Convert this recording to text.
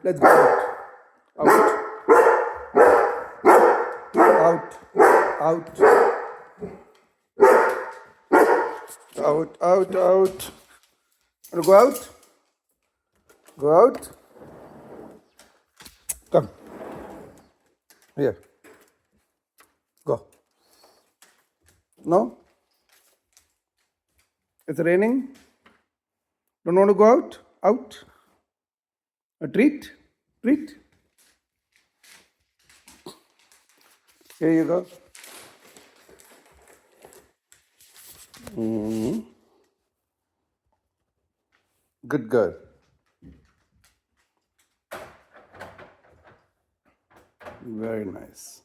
Let's go out. Out. Out. Out. Out. Out. Wanna go out? Go out. Come. Here. Go. No? It's raining. Don't want to go out? Out. A treat? Treat. Here you go. Good girl. Very nice.